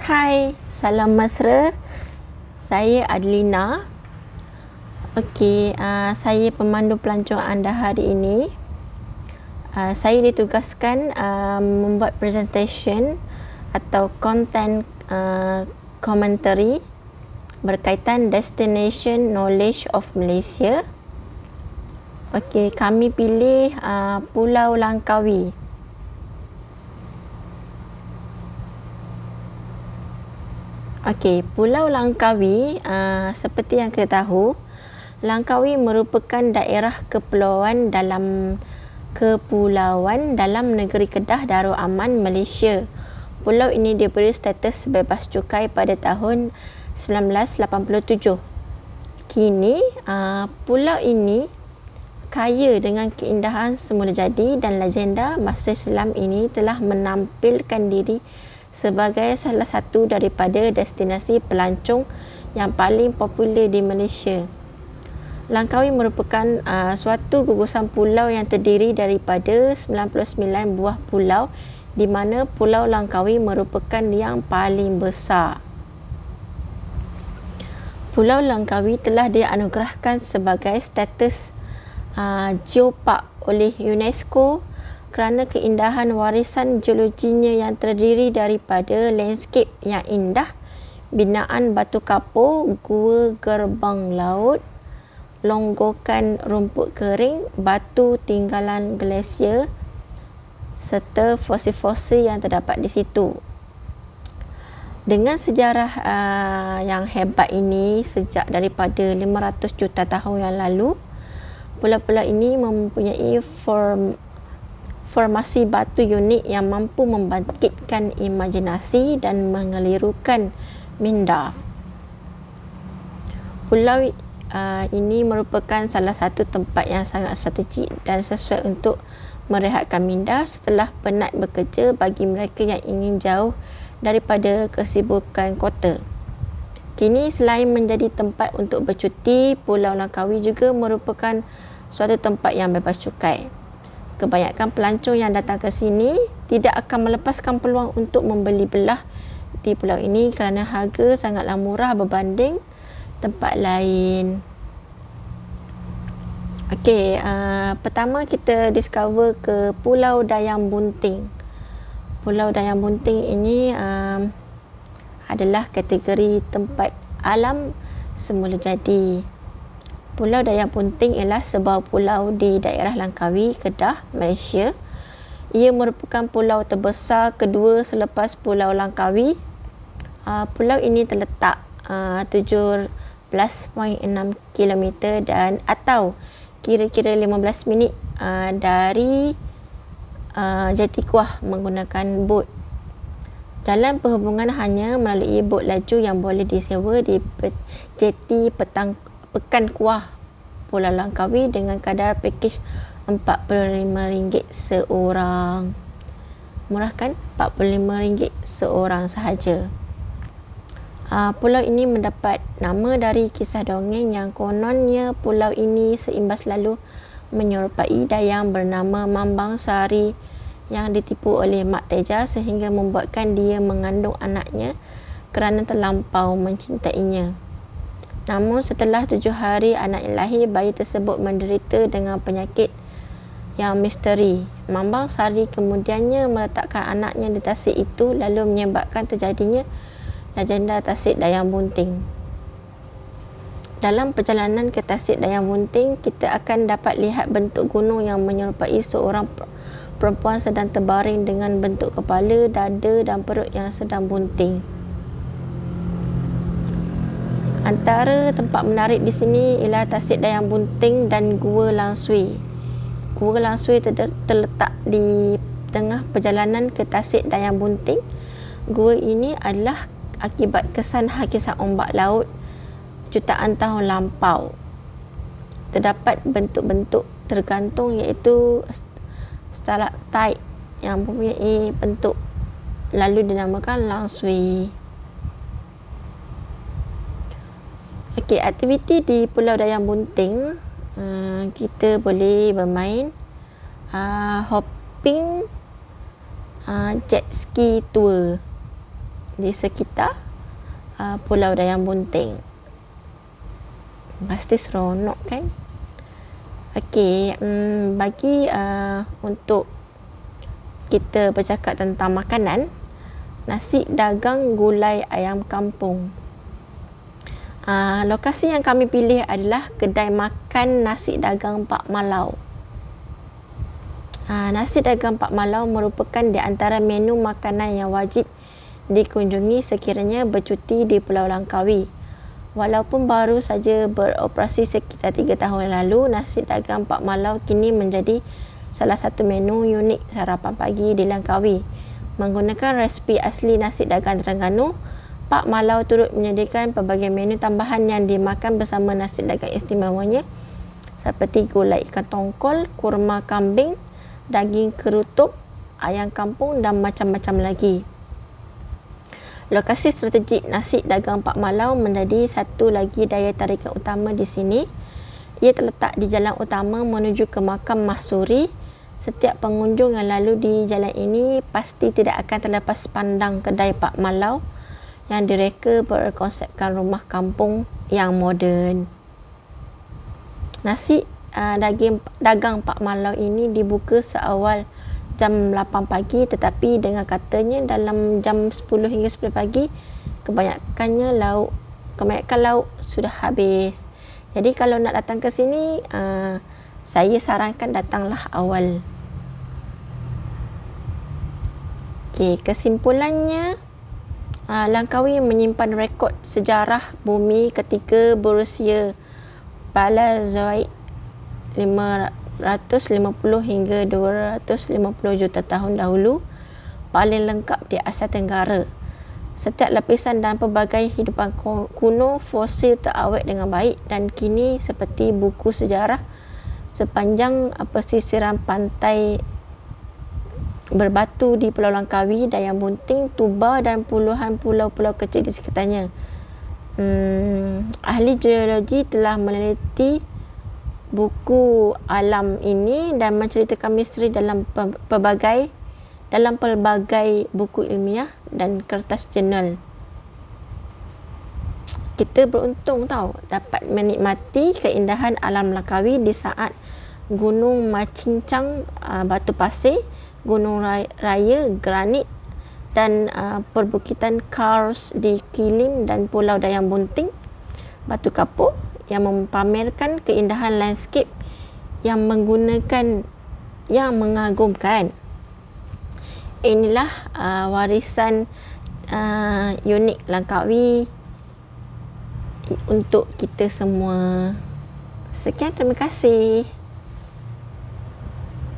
Hai, salam mesra. Saya Adlina. Okey, saya pemandu pelancong anda hari ini. Saya ditugaskan membuat presentation atau content commentary berkaitan Destination Knowledge of Malaysia. Okey, kami pilih Pulau Langkawi. Okey, Pulau Langkawi, seperti yang kita tahu, Langkawi merupakan daerah kepulauan dalam negeri Kedah Darul Aman, Malaysia. Pulau ini diberi status bebas cukai pada tahun 1987. Kini, pulau ini kaya dengan keindahan semula jadi dan legenda masa silam ini telah menampilkan diri sebagai salah satu daripada destinasi pelancong yang paling popular di Malaysia. Langkawi merupakan suatu gugusan pulau yang terdiri daripada 99 buah pulau, di mana Pulau Langkawi merupakan yang paling besar. Pulau Langkawi telah dianugerahkan sebagai status geopark oleh UNESCO kerana keindahan warisan geologinya yang terdiri daripada landscape yang indah, binaan batu kapur, gua gerbang laut, longgokan rumput kering, batu tinggalan glasier serta fosil-fosil yang terdapat di situ. Dengan sejarah yang hebat ini, sejak daripada 500 juta tahun yang lalu, pulau-pulau ini mempunyai formasi batu unik yang mampu membangkitkan imajinasi dan mengelirukan minda. Pulau ini merupakan salah satu tempat yang sangat strategik dan sesuai untuk merehatkan minda setelah penat bekerja bagi mereka yang ingin jauh daripada kesibukan kota. Kini, selain menjadi tempat untuk bercuti, Pulau Langkawi juga merupakan suatu tempat yang bebas cukai. Kebanyakan pelancong yang datang ke sini tidak akan melepaskan peluang untuk membeli belah di pulau ini kerana harga sangatlah murah berbanding tempat lain. Okey, pertama kita discover ke Pulau Dayang Bunting. Pulau Dayang Bunting ini adalah kategori tempat alam semula jadi. Pulau Dayang Bunting ialah sebuah pulau di daerah Langkawi, Kedah, Malaysia. Ia merupakan pulau terbesar kedua selepas Pulau Langkawi. Pulau ini terletak 17.6 km dan atau kira-kira 15 minit dari Jati Kuah menggunakan bot. Jalan perhubungan hanya melalui bot laju yang boleh disewa di Jeti Pekan Kuah, Pulau Langkawi dengan kadar pakej RM45 seorang. Murah kan? RM45 seorang sahaja. Pulau ini mendapat nama dari kisah dongeng yang kononnya pulau ini seimbas lalu menyerupai dayang bernama Mambang Sari yang ditipu oleh Mak Teja sehingga membuatkan dia mengandung anaknya kerana terlampau mencintainya. Namun setelah 7 hari anaknya lahir, bayi tersebut menderita dengan penyakit yang misteri. Mambang Sari kemudiannya meletakkan anaknya di tasik itu lalu menyebabkan terjadinya legenda Tasik Dayang Bunting. Dalam perjalanan ke Tasik Dayang Bunting, kita akan dapat lihat bentuk gunung yang menyerupai seorang perempuan sedang terbaring dengan bentuk kepala, dada dan perut yang sedang bunting. Antara tempat menarik di sini ialah Tasik Dayang Bunting dan Gua Langsui. Gua Langsui terletak di tengah perjalanan ke Tasik Dayang Bunting. Gua ini adalah akibat kesan hakisan ombak laut jutaan tahun lampau. Terdapat bentuk-bentuk tergantung iaitu stalaktit yang mempunyai bentuk lalu dinamakan langsui. Okey, aktiviti di Pulau Dayang Bunting, kita boleh bermain hopping jet ski tour. di sekitar Pulau Dayang Bunting. Pasti seronok kan? Okey, bagi untuk kita bercakap tentang makanan, nasi dagang gulai ayam kampung. Lokasi yang kami pilih adalah kedai makan nasi dagang Pak Malau. Nasi dagang Pak Malau merupakan di antara menu makanan yang wajib dikunjungi sekiranya bercuti di Pulau Langkawi. Walaupun baru saja beroperasi sekitar 3 tahun lalu, nasi dagang Pak Malau kini menjadi salah satu menu unik sarapan pagi di Langkawi. Menggunakan resipi asli nasi dagang Terengganu, Pak Malau turut menyediakan pelbagai menu tambahan yang dimakan bersama nasi dagang istimewanya seperti gulai ikan tongkol, kurma kambing, daging kerutup, ayam kampung dan macam-macam lagi. Lokasi strategik nasi dagang Pak Malau menjadi satu lagi daya tarikan utama di sini. Ia terletak di jalan utama menuju ke Makam Mahsuri. Setiap pengunjung yang lalu di jalan ini pasti tidak akan terlepas pandang kedai Pak Malau yang direka berkonsepkan rumah kampung yang moden. Nasi dagang Pak Malau ini dibuka seawal jam 8 pagi, tetapi dengan katanya dalam jam 10 hingga 10 pagi kebanyakan lauk sudah habis. Jadi kalau nak datang ke sini, saya sarankan datanglah awal. Okey, kesimpulannya, Langkawi menyimpan rekod sejarah bumi ketika berusia Paleozoik 550 hingga 250 juta tahun dahulu, paling lengkap di Asia Tenggara. Setiap lapisan dan pelbagai hidupan kuno fosil terawet dengan baik dan kini seperti buku sejarah sepanjang pesisiran pantai berbatu di Pulau Langkawi, Dayang Bunting, Tuba dan puluhan pulau-pulau kecil di sekitarnya. Ahli geologi telah meneliti buku alam ini dan menceritakan misteri dalam pelbagai buku ilmiah dan kertas jurnal. Kita beruntung dapat menikmati keindahan alam Langkawi di saat Gunung Macincang batu pasir, Gunung Raya granit dan perbukitan Kars di Kilim dan Pulau Dayang Bunting batu kapur yang mempamerkan keindahan landscape yang mengagumkan. Inilah warisan unik Langkawi untuk kita semua. Sekian, terima kasih.